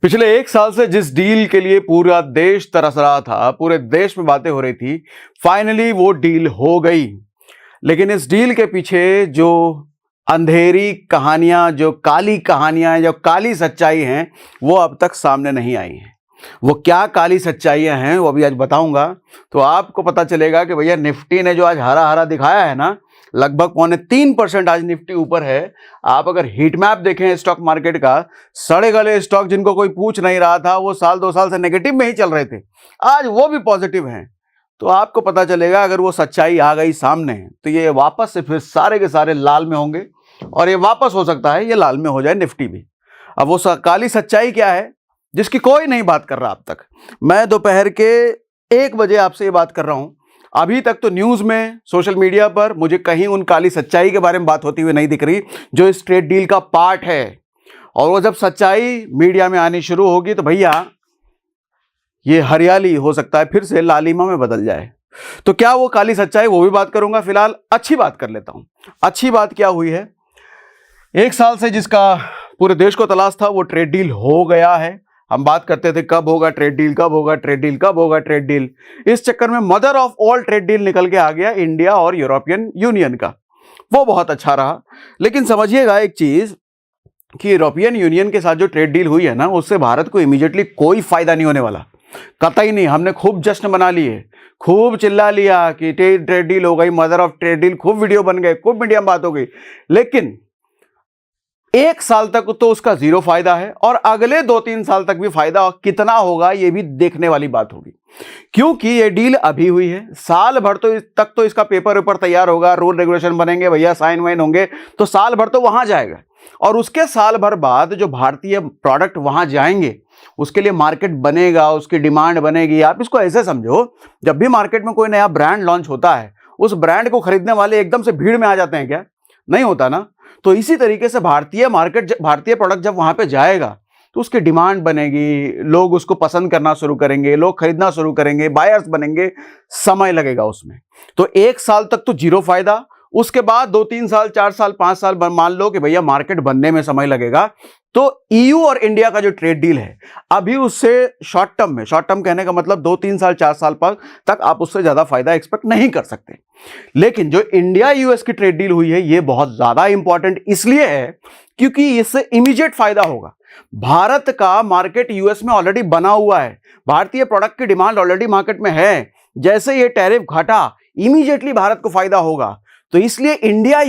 पिछले एक साल से जिस डील के लिए पूरा देश तरस रहा था, पूरे देश में बातें हो रही थी, फाइनली वो डील हो गई। लेकिन इस डील के पीछे जो अंधेरी कहानियां, जो काली कहानियां, जो काली सच्चाई हैं, वो अब तक सामने नहीं आई हैं। वो क्या काली सच्चाइयां हैं वो अभी आज बताऊंगा। तो आपको पता चलेगा कि भैया निफ्टी ने जो आज हरा हरा दिखाया है ना, लगभग 3.25% आज निफ्टी ऊपर है। आप अगर हीट मैप देखें स्टॉक मार्केट का, सड़े गले स्टॉक जिनको कोई पूछ नहीं रहा था, वो साल 2 साल से नेगेटिव में ही चल रहे थे, आज वो भी पॉजिटिव हैं। तो आपको पता चलेगा अगर वो सच्चाई आ गई सामने तो ये वापस से फिर सारे के सारे लाल में होंगे, और ये वापस हो सकता है ये लाल में हो जाए निफ्टी भी। अब वो काली सच्चाई क्या है जिसकी कोई नहीं बात कर रहा अब तक। मैं दोपहर के 1 बजे आपसे ये बात कर रहा हूं। अभी तक तो न्यूज़ में, सोशल मीडिया पर मुझे कहीं उन काली सच्चाई के बारे में बात होती हुई नहीं दिख रही जो इस ट्रेड डील का पार्ट है। और वो जब सच्चाई मीडिया में आनी शुरू होगी तो भैया ये हरियाली हो सकता है फिर से लालिमा में बदल जाए। तो क्या वो काली सच्चाई, वो भी बात करूंगा। फिलहाल अच्छी बात कर लेता हूं। अच्छी बात क्या हुई है, 1 साल से जिसका पूरे देश को तलाश था वो ट्रेड डील हो गया है। हम बात करते थे कब होगा ट्रेड डील, कब होगा ट्रेड डील, कब होगा ट्रेड डील। इस चक्कर में mother of all trade deal निकल के आ गया इंडिया और यूरोपियन यूनियन का। वो बहुत अच्छा रहा। लेकिन समझिएगा एक चीज कि यूरोपियन यूनियन के साथ जो ट्रेड डील हुई है ना, उससे भारत को इमीडिएटली कोई फायदा नहीं होने वाला, कतई नहीं। हमने खूब जश्न मना लिए, खूब चिल्ला लिया कि ट्रेड डील हो गई, मदर ऑफ ट्रेड डील, खूब वीडियो बन गए, खूब मीडिया में बात हो गई। लेकिन 1 साल तक तो उसका 0 फायदा है, और अगले 2-3 साल तक भी फायदा कितना होगा ये भी देखने वाली बात होगी। क्योंकि ये डील अभी हुई है, साल भर तक तो इसका पेपर वेपर तैयार होगा, रूल रेगुलेशन बनेंगे भैया, साइन वाइन होंगे, तो साल भर तो वहां जाएगा। और उसके साल भर बाद जो भारतीय प्रोडक्ट वहां जाएंगे उसके लिए मार्केट बनेगा, उसकी डिमांड बनेगी। आप इसको ऐसे समझो, जब भी मार्केट में कोई नया ब्रांड लॉन्च होता है, उस ब्रांड को खरीदने वाले एकदम से भीड़ में आ जाते हैं क्या? नहीं होता ना। तो इसी तरीके से भारतीय मार्केट, भारतीय प्रोडक्ट जब वहां पे जाएगा तो उसकी डिमांड बनेगी, लोग उसको पसंद करना शुरू करेंगे, लोग खरीदना शुरू करेंगे, बायर्स बनेंगे, समय लगेगा उसमें। तो 1 साल तक तो 0 फायदा, उसके बाद 2-3 साल, 4 साल, 5 साल मान लो कि भैया मार्केट बनने में समय लगेगा। तो ईयू और इंडिया का जो ट्रेड डील है अभी उससे शॉर्ट टर्म में, शॉर्ट टर्म कहने का मतलब 2-3 साल, 4 साल तक आप उससे ज्यादा फायदा एक्सपेक्ट नहीं कर सकते। लेकिन जो इंडिया यूएस की ट्रेड डील हुई है ये बहुत ज्यादा इंपॉर्टेंट इसलिए है क्योंकि इससे इमीडिएट फायदा होगा। भारत का मार्केट यूएस में ऑलरेडी बना हुआ है, भारतीय प्रोडक्ट की डिमांड ऑलरेडी मार्केट में है। जैसे ये टैरिफ घटा, इमीडिएटली भारत को फायदा होगा। तो इसलिए इंडिया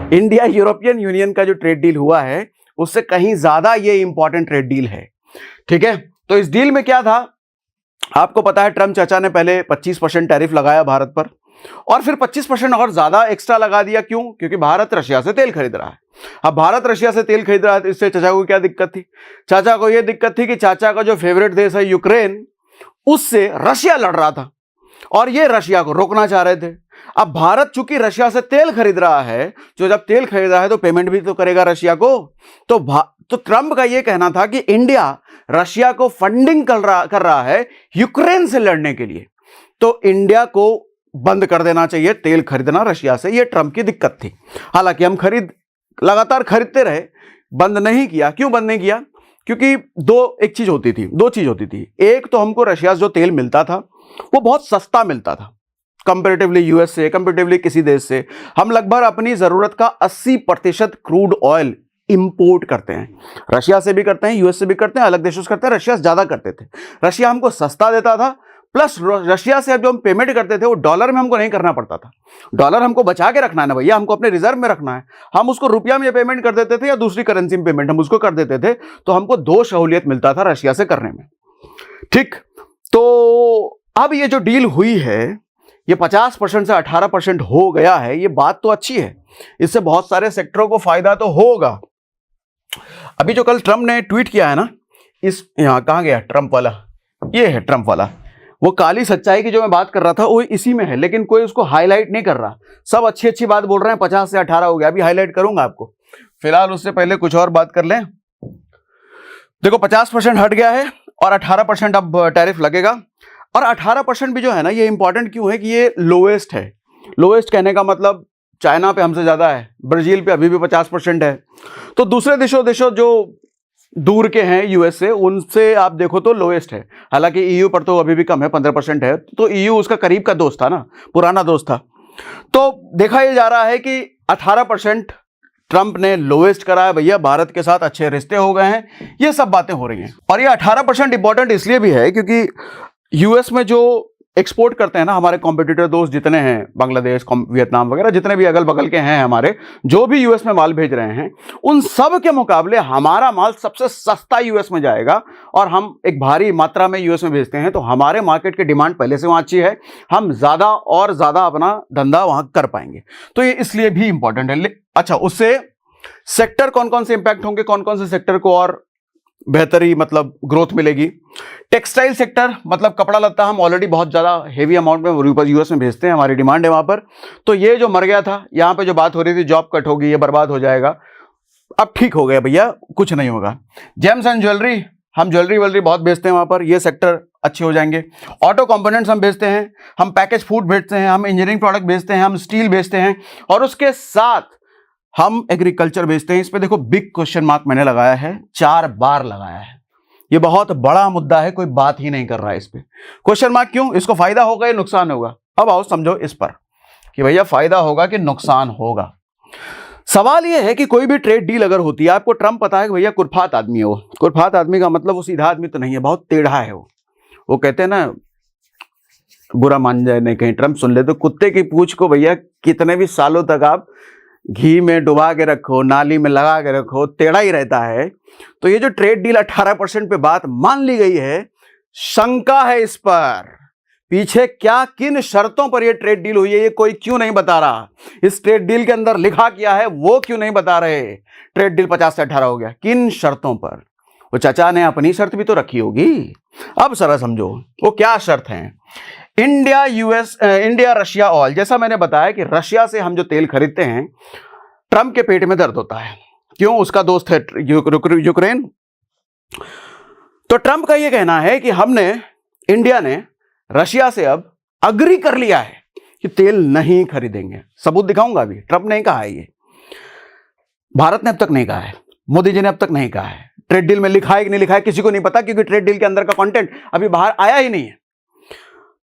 इंडिया यूरोपियन यूनियन का जो ट्रेड डील हुआ है उससे कहीं ज्यादा ये इंपॉर्टेंट ट्रेड डील है। ठीक है, तो इस डील में क्या था आपको पता है, ट्रम्प चाचा ने पहले 25% टैरिफ लगाया भारत पर, और फिर 25% और ज्यादा एक्स्ट्रा लगा दिया। क्यों? क्योंकि भारत रशिया से तेल खरीद रहा है। अब भारत रशिया से तेल खरीद रहा है तो इससे चाचा को क्या दिक्कत थी? चाचा को यह दिक्कत थी कि चाचा का जो फेवरेट देश है यूक्रेन, उससे रशिया लड़ रहा था और ये रशिया को रोकना चाह रहे थे। अब भारत चूंकि रशिया से तेल खरीद रहा है, जो जब तेल खरीद रहा है तो पेमेंट भी तो करेगा रशिया को। तो ट्रंप का यह कहना था कि इंडिया रशिया को फंडिंग कर रहा है यूक्रेन से लड़ने के लिए, तो इंडिया को बंद कर देना चाहिए तेल खरीदना रशिया से। यह ट्रंप की दिक्कत थी। हालांकि हम लगातार खरीदते रहे, बंद नहीं किया। क्यों बंद नहीं किया? क्योंकि दो चीज होती थी। एक तो हमको रशिया से जो तेल मिलता था वो बहुत सस्ता मिलता था कंपैरेटिवली यूएस से, कंपैरेटिवली किसी देश से। हम लगभग अपनी जरूरत का 80% क्रूड ऑयल इंपोर्ट करते हैं, रशिया से भी करते हैं, यूएस से भी करते हैं, अलग देशों से करते हैं। रशिया से ज्यादा करते थे, रशिया हमको सस्ता देता था। प्लस रशिया से अब जो हम पेमेंट करते थे वो डॉलर में हमको नहीं करना पड़ता था। डॉलर हमको बचा के रखना है ना भैया, हमको अपने रिजर्व में रखना है। हम उसको रुपया में पेमेंट कर देते थे या दूसरी करेंसी में पेमेंट हम उसको कर देते थे, तो हमको 2 सहूलियत मिलता था रशिया से करने में। ठीक, तो अब ये जो डील हुई है ये 50% से 18% हो गया है। ये बात तो अच्छी है, इससे बहुत सारे सेक्टरों को फायदा तो होगा। अभी जो कल ट्रंप ने ट्वीट किया है ना, यहां कहां गया ट्रंप वाला, ये है ट्रंप वाला। वो काली सच्चाई की जो मैं बात कर रहा था वो इसी में है, लेकिन कोई उसको हाईलाइट नहीं कर रहा। सब अच्छी अच्छी बात बोल रहे हैं, 50 से 18 हो गया। अभी हाईलाइट करूंगा आपको। फिलहाल उससे पहले कुछ और बात कर लें। देखो 50% हट गया है और 18% अब टैरिफ लगेगा। और 18% भी जो है ना, ये इंपॉर्टेंट क्यों है कि ये लोएस्ट है। लोएस्ट कहने का मतलब चाइना पे हमसे ज़्यादा है, ब्राज़ील पे अभी भी 50% है। तो दूसरे देशों जो दूर के हैं यूएस से, उनसे आप देखो तो लोएस्ट है। हालांकि ईयू पर तो अभी भी कम है, 15% है। तो ईयू उसका करीब का दोस्त था ना, पुराना दोस्त था। तो देखा यह जा रहा है कि 18% ट्रंप ने लोएस्ट करा है भैया, भारत के साथ अच्छे रिश्ते हो गए हैं, ये सब बातें हो रही हैं। और ये 18% इंपॉर्टेंट इसलिए भी है क्योंकि यूएस में जो एक्सपोर्ट करते हैं ना हमारे कॉम्पिटिटर दोस्त जितने हैं, बांग्लादेश, वियतनाम वगैरह जितने भी अगल बगल के हैं हमारे, जो भी यूएस में माल भेज रहे हैं, उन सब के मुकाबले हमारा माल सबसे सस्ता यूएस में जाएगा। और हम एक भारी मात्रा में यूएस में भेजते हैं, तो हमारे मार्केट की डिमांड पहले से वहाँ अच्छी है, हम ज़्यादा और ज़्यादा अपना धंधा वहाँ कर पाएंगे। तो ये इसलिए भी इंपॉर्टेंट है। अच्छा, उससे सेक्टर कौन कौन से इंपैक्ट होंगे, कौन कौन से सेक्टर को और बेहतरी मतलब ग्रोथ मिलेगी? टेक्सटाइल सेक्टर मतलब कपड़ा लत्ता, हम ऑलरेडी बहुत ज़्यादा हेवी अमाउंट में यूएस में भेजते हैं, हमारी डिमांड है वहाँ पर। तो ये जो मर गया था, यहाँ पे जो बात हो रही थी जॉब कट होगी, ये बर्बाद हो जाएगा, अब ठीक हो गया भैया, कुछ नहीं होगा। जेम्स एंड ज्वेलरी, हम ज्वेलरी बहुत भेजते हैं वहाँ पर, ये सेक्टर अच्छे हो जाएंगे। ऑटो कंपोनेंट्स हम भेजते हैं, हम पैकेज फूड भेजते हैं, हम इंजीनियरिंग प्रोडक्ट भेजते हैं, हम स्टील भेजते हैं, और उसके साथ हम एग्रीकल्चर बेचते हैं। इस पे देखो बिग क्वेश्चन मार्क मैंने लगाया है, 4 बार लगाया है। ये बहुत बड़ा मुद्दा है, कोई बात ही नहीं कर रहा है इस पे। क्वेश्चन मार्क क्यों? इसको फायदा होगा या नुकसान होगा? अब आओ समझो इस पर कि भैया फायदा होगा कि नुकसान होगा। सवाल यह है कि कोई भी ट्रेड डील अगर होती है, आपको ट्रंप पता है कि भैया कुरफात आदमी है वो। कुरफात आदमी का मतलब वो सीधा आदमी तो नहीं है, बहुत टेढ़ा है वो कहते हैं ना, बुरा मान जाए नहीं कहीं ट्रंप सुन ले तो, कुत्ते की पूंछ को भैया कितने भी सालों तक आप घी में डुबा के रखो, नाली में लगा के रखो, टेढ़ा ही रहता है। तो ये जो ट्रेड डील 18% पे बात मान ली गई है, शंका है इस पर, पीछे क्या किन शर्तों पर ये ट्रेड डील हुई है, ये कोई क्यों नहीं बता रहा। इस ट्रेड डील के अंदर लिखा क्या है वो क्यों नहीं बता रहे। ट्रेड डील 50 से 18 हो गया, किन शर्तों पर? वो चाचा ने अपनी शर्त भी तो रखी होगी। अब जरा समझो वो क्या शर्त है। इंडिया रशिया ऑयल, जैसा मैंने बताया कि रशिया से हम जो तेल खरीदते हैं, ट्रंप के पेट में दर्द होता है। क्यों? उसका दोस्त है यूक्रेन। तो ट्रंप का यह कहना है कि इंडिया ने रशिया से अब अग्री कर लिया है कि तेल नहीं खरीदेंगे। सबूत दिखाऊंगा अभी। ट्रंप ने कहा है, ये भारत ने अब तक नहीं कहा है, मोदी जी ने अब तक नहीं कहा है। ट्रेड डील में लिखा है कि नहीं लिखा है किसी को नहीं पता, क्योंकि ट्रेड डील के अंदर का कंटेंट अभी बाहर आया ही नहीं है।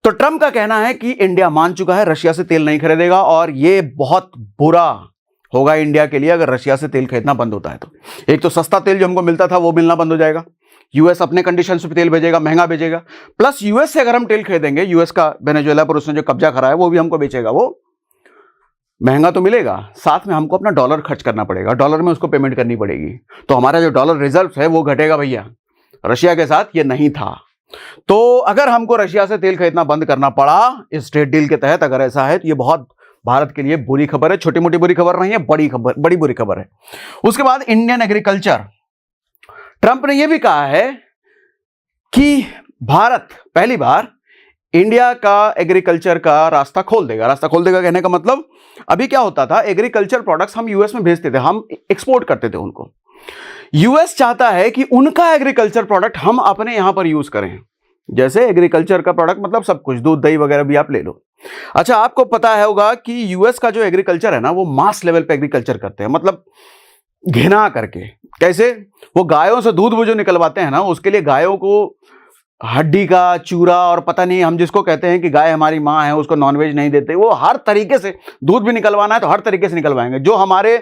तो ट्रंप का कहना है कि इंडिया मान चुका है रशिया से तेल नहीं खरीदेगा, और यह बहुत बुरा होगा इंडिया के लिए अगर रशिया से तेल खरीदना बंद होता है। तो एक तो सस्ता तेल जो हमको मिलता था वो मिलना बंद हो जाएगा, यूएस अपने कंडीशन पे तेल भेजेगा, महंगा भेजेगा, प्लस यूएस से अगर हम तेल खरीदेंगे, यूएस का वेनेजुएला पर उसने जो कब्जा करा है वो भी हमको बेचेगा, वो महंगा तो मिलेगा, साथ में हमको अपना डॉलर खर्च करना पड़ेगा, डॉलर में उसको पेमेंट करनी पड़ेगी। तो हमारा जो डॉलर रिजर्व है वो घटेगा भैया। रशिया के साथ ये नहीं था। तो अगर हमको रशिया से तेल खरीदना बंद करना पड़ा इस ट्रेड डील के तहत, अगर ऐसा है तो ये बहुत भारत के लिए बुरी खबर है। छोटी मोटी बुरी खबर नहीं है, बड़ी बुरी खबर है। उसके बाद इंडियन एग्रीकल्चर, ट्रंप ने यह भी कहा है कि भारत पहली बार इंडिया का एग्रीकल्चर का रास्ता खोल देगा। रास्ता खोल देगा कहने का मतलब, अभी क्या होता था, एग्रीकल्चर प्रोडक्ट्स हम यूएस में भेजते थे, हम एक्सपोर्ट करते थे उनको। यूएस चाहता है कि उनका एग्रीकल्चर प्रोडक्ट हम अपने यहां पर यूज करें। जैसे एग्रीकल्चर का प्रोडक्ट मतलब सब कुछ, दूध दही वगैरह भी आप ले लो। अच्छा, आपको पता है होगा कि यूएस का जो एग्रीकल्चर है ना, वो मास लेवल पे एग्रीकल्चर करते हैं, मतलब घिना करके। कैसे? वो गायों से दूध वो जो निकलवाते हैं ना, उसके लिए गायों को हड्डी का चूरा और पता नहीं, हम जिसको कहते हैं कि गाय हमारी माँ है, उसको नॉनवेज नहीं देते, वो हर तरीके से दूध भी निकलवाना है तो हर तरीके से निकलवाएंगे। जो हमारे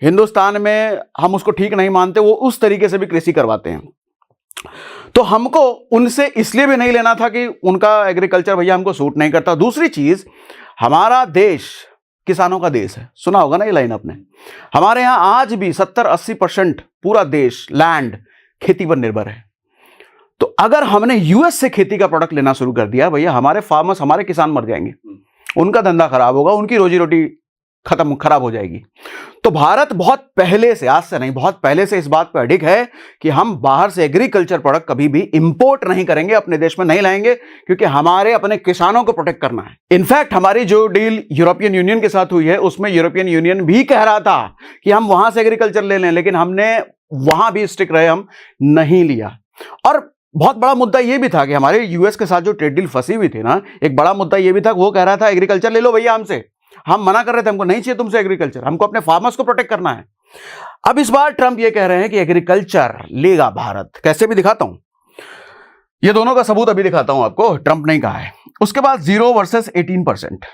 हिंदुस्तान में हम उसको ठीक नहीं मानते, वो उस तरीके से भी कृषि करवाते हैं। तो हमको उनसे इसलिए भी नहीं लेना था कि उनका एग्रीकल्चर भैया हमको सूट नहीं करता। दूसरी चीज, हमारा देश किसानों का देश है, सुना होगा ना ये लाइन आपने। हमारे यहां आज भी 70-80% पूरा देश लैंड खेती पर निर्भर है। तो अगर हमने यूएस से खेती का प्रोडक्ट लेना शुरू कर दिया भैया, हमारे फार्मर्स, हमारे किसान मर जाएंगे, उनका धंधा खराब होगा, उनकी रोजी रोटी खराब हो जाएगी। तो भारत बहुत पहले से, आज से नहीं, बहुत पहले से इस बात पर अडिग है कि हम बाहर से एग्रीकल्चर प्रोडक्ट कभी भी इंपोर्ट नहीं करेंगे, अपने देश में नहीं लाएंगे, क्योंकि हमारे अपने किसानों को प्रोटेक्ट करना है। इनफैक्ट हमारी जो डील यूरोपियन यूनियन के साथ हुई है, उसमें यूरोपियन यूनियन भी कह रहा था कि हम वहां से एग्रीकल्चर ले लें, लेकिन हमने वहां भी स्टिक रहे, हम नहीं लिया। और बहुत बड़ा मुद्दा यह भी था कि हमारे यूएस के साथ जो ट्रेड डील फंसी हुई थी ना, एक बड़ा मुद्दा यह भी था, वो कह रहा था एग्रीकल्चर ले लो भैया हमसे, हम मना कर रहे थे, हमको नहीं चाहिए तुमसे एग्रीकल्चर, हमको अपने फार्मर्स को प्रोटेक्ट करना है। अब इस बार ट्रंप ये कह रहे हैं कि एग्रीकल्चर लेगा भारत, कैसे भी दिखाता हूं, ये दोनों का सबूत अभी दिखाता हूं आपको, ट्रंप नहीं कहा है। उसके बाद 0 वर्सेस 18%,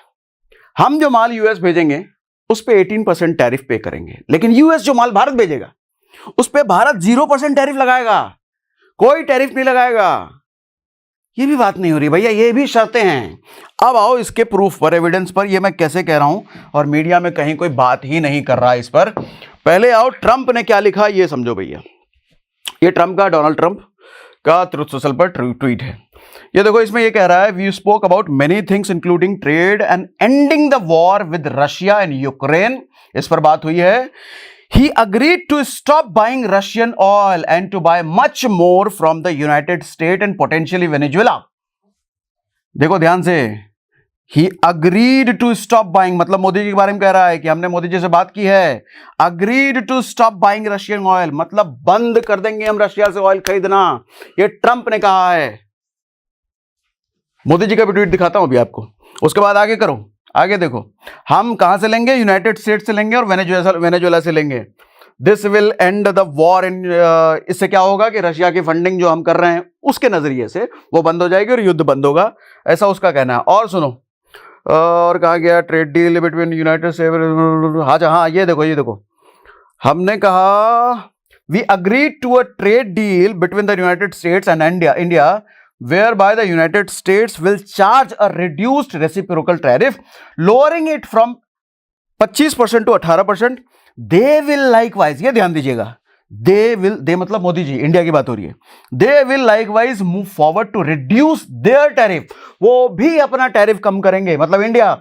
हम जो माल यूएस भेजेंगे उस पे 18% टैरिफ पे करेंगे, लेकिन यूएस जो माल भारत भेजेगा उस पे भारत 0% टैरिफ लगाएगा, कोई टैरिफ नहीं लगाएगा। ये भी बात नहीं हो रही भैया, ये भी शर्तें हैं। अब आओ इसके प्रूफ पर, एविडेंस पर, ये मैं कैसे कह रहा हूं और मीडिया में कहीं कोई बात ही नहीं कर रहा इस पर। पहले आओ ट्रंप ने क्या लिखा ये समझो भैया। ये ट्रंप का, डोनाल्ड ट्रंप का ट्रुथ सोशल पर ट्वीट है। ये देखो, इसमें ये कह रहा है, we spoke about many things including trade and ending the war with Russia and Ukraine. इस पर बात हुई है। He agreed to stop buying Russian oil and to buy much more from the United States and potentially Venezuela. देखो ध्यान से, He agreed to stop buying, मतलब मोदी जी के बारे में कह रहा है कि हमने मोदी जी से बात की है। Agreed to stop buying Russian oil, मतलब बंद कर देंगे हम रशिया से ऑयल खरीदना, ये ट्रंप ने कहा है। मोदी जी का भी ट्वीट दिखाता हूं अभी आपको। उसके बाद आगे करो, आगे देखो, हम कहां से लेंगे, यूनाइटेड स्टेट्स से लेंगे और वेनेजुएला से लेंगे। This will and the war in, इससे क्या होगा कि रशिया की फंडिंग जो हम कर रहे हैं उसके नजरिए से वो बंद हो जाएगी और युद्ध बंद होगा, ऐसा उसका कहना है। और सुनो, और कहा गया trade deal between United States, हाँ ये देखो, ये देखो, हमने कहा we agreed to a trade deal between the United States and India whereby the United States will charge a reduced reciprocal tariff, lowering it from 25% to 18%. They will likewise, ये ध्यान दीजिएगा, they मतलब मोदी जी, इंडिया की बात हो रही है, they will likewise move forward to reduce their tariff, वो भी अपना टैरिफ कम करेंगे, मतलब India,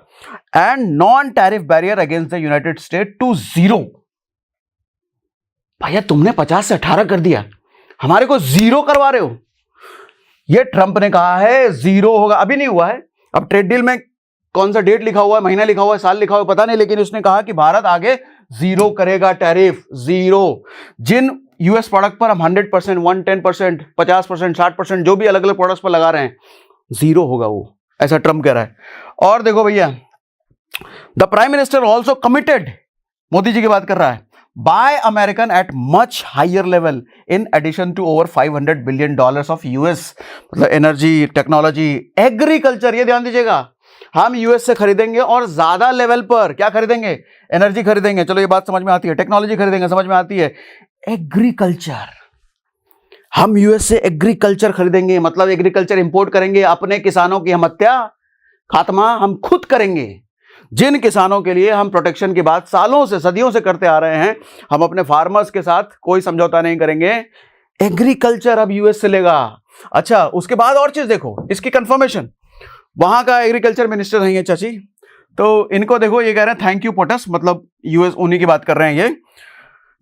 and non-tariff barrier against the United States to 0. भैया तुमने 50 से 18 कर दिया, हमारे को 0 करवा रहे हो। ये ट्रंप ने कहा है 0 होगा, अभी नहीं हुआ है। अब ट्रेड डील में कौन सा डेट लिखा हुआ है, महीना लिखा हुआ है, साल लिखा हुआ है, पता नहीं, लेकिन उसने कहा कि भारत आगे 0 करेगा टैरिफ, 0। जिन यूएस प्रोडक्ट पर हम 100%, 110%, 50%, 60% जो भी अलग अलग प्रोडक्ट्स पर लगा रहे हैं, 0 होगा वो, ऐसा ट्रंप कह रहा है। और देखो भैया, the prime minister also committed, Modi ji की बात कर रहा है, buy American at much higher level in addition to over $500 billion of US, मतलब एनर्जी, टेक्नोलॉजी, एग्रीकल्चर, ये ध्यान दीजिएगा, हम यूएस से खरीदेंगे और ज्यादा लेवल पर क्या खरीदेंगे, एनर्जी खरीदेंगे, चलो ये बात समझ में आती है, टेक्नोलॉजी खरीदेंगे, समझ में आती है, एग्रीकल्चर, हम यूएस से एग्रीकल्चर खरीदेंगे, मतलब एग्रीकल्चर इंपोर्ट करेंगे, अपने किसानों की हम हत्या, खात्मा हम खुद करेंगे। जिन किसानों के लिए हम प्रोटेक्शन की बात सालों से, सदियों से करते आ रहे हैं, हम अपने फार्मर्स के साथ कोई समझौता नहीं करेंगे, एग्रीकल्चर अब यूएस से लेगा। अच्छा, उसके बाद और चीज देखो, इसकी कंफर्मेशन, वहां का एग्रीकल्चर मिनिस्टर नहीं है चाची, तो इनको देखो, ये कह रहे हैं थैंक यू पोटस, मतलब यूएस, उन्हीं की बात कर रहे हैं ये।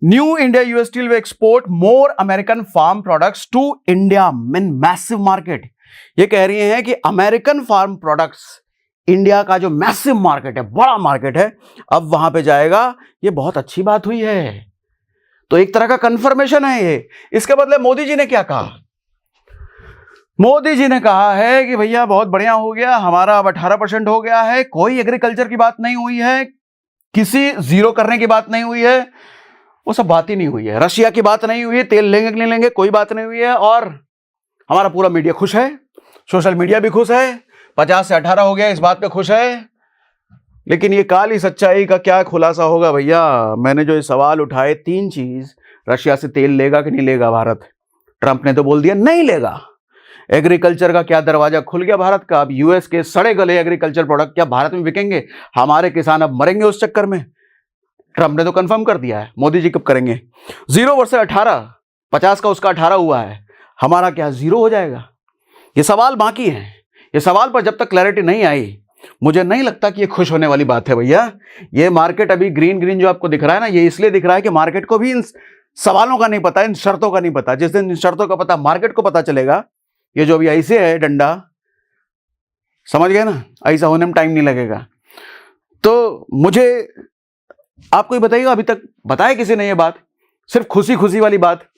New India US steel will export more American farm products to India in massive market. ये कह रही हैं कि अमेरिकन फार्म प्रोडक्ट्स इंडिया का जो मैसिव मार्केट है, बड़ा मार्केट है, अब वहां पे जाएगा। ये बहुत अच्छी बात हुई है, तो एक तरह का कंफर्मेशन है ये। इसके बदले मोदी जी ने क्या कहा, मोदी जी ने कहा है कि भैया बहुत बढ़िया हो गया, हमारा अब 18% हो गया है, कोई एग्रीकल्चर की बात नहीं हुई है, किसी 0 करने की बात नहीं हुई है, वो सब बात ही नहीं हुई है, रशिया की बात नहीं हुई है, तेल लेंगे कि नहीं लेंगे कोई बात नहीं हुई है, और हमारा पूरा मीडिया खुश है, सोशल मीडिया भी खुश है, 50 से 18 हो गया, इस बात पे खुश है। लेकिन ये काली सच्चाई का क्या खुलासा होगा भैया? मैंने जो ये सवाल उठाए, 3 चीज, रशिया से तेल लेगा कि नहीं लेगा भारत, ट्रंप ने तो बोल दिया नहीं लेगा। एग्रीकल्चर का क्या दरवाजा खुल गया भारत का, अब यूएस के सड़े गले एग्रीकल्चर प्रोडक्ट क्या भारत में बिकेंगे, हमारे किसान अब मरेंगे उस चक्कर में। ट्रंप ने तो कंफर्म कर दिया है, मोदी जी कब करेंगे? 0 वर्सेस 18, 50 का उसका 18 हुआ है, हमारा क्या 0 हो जाएगा? ये सवाल बाकी हैं, ये सवाल पर जब तक क्लैरिटी नहीं आई, मुझे नहीं लगता कि ये खुश होने वाली बात है भैया। ये मार्केट अभी ग्रीन ग्रीन जो आपको दिख रहा है ना, ये इसलिए दिख रहा है कि मार्केट को भी इन सवालों का नहीं पता, इन शर्तों का नहीं पता। जिस दिन इन शर्तों का पता मार्केट को पता चलेगा, ये जो अभी ऐसे है डंडा, समझ गए ना, ऐसा होने में टाइम नहीं लगेगा। तो मुझे आपको ही बताइएगा, अभी तक बताया किसी ने ये बात, सिर्फ खुशी खुशी वाली बात।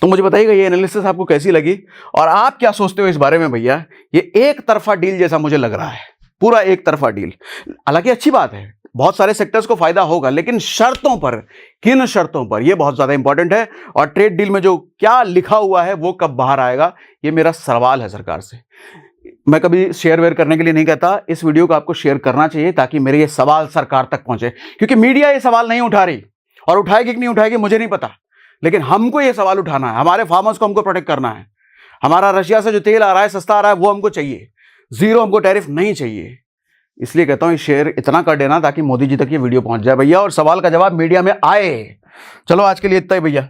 तो मुझे बताइएगा ये एनालिसिस आपको कैसी लगी और आप क्या सोचते हो इस बारे में भैया? ये एक तरफा डील जैसा मुझे लग रहा है। पूरा एक तरफा डील। हालांकि अच्छी बात है, बहुत सारे सेक्टर्स को फायदा होगा, लेकिन शर्तों पर, किन शर्तों पर, यह बहुत ज्यादा इंपॉर्टेंट है। और ट्रेड डील में जो क्या लिखा हुआ है वो कब बाहर आएगा, ये मेरा सवाल है सरकार से। मैं कभी शेयर वेयर करने के लिए नहीं कहता, इस वीडियो को आपको शेयर करना चाहिए ताकि मेरे ये सवाल सरकार तक पहुंचे, क्योंकि मीडिया ये सवाल नहीं उठा रही, और उठाएगी कि नहीं उठाएगी मुझे नहीं पता, लेकिन हमको ये सवाल उठाना है। हमारे फार्मर्स को हमको प्रोटेक्ट करना है। हमारा रशिया से जो तेल आ रहा है, सस्ता आ रहा है, वो हमको चाहिए, जीरो हमको टैरिफ नहीं चाहिए। इसलिए कहता हूं शेयर इतना कर देना ताकि मोदी जी तक ये वीडियो पहुंच जाए भैया, और सवाल का जवाब मीडिया में आए। चलो आज के लिए इतना ही भैया।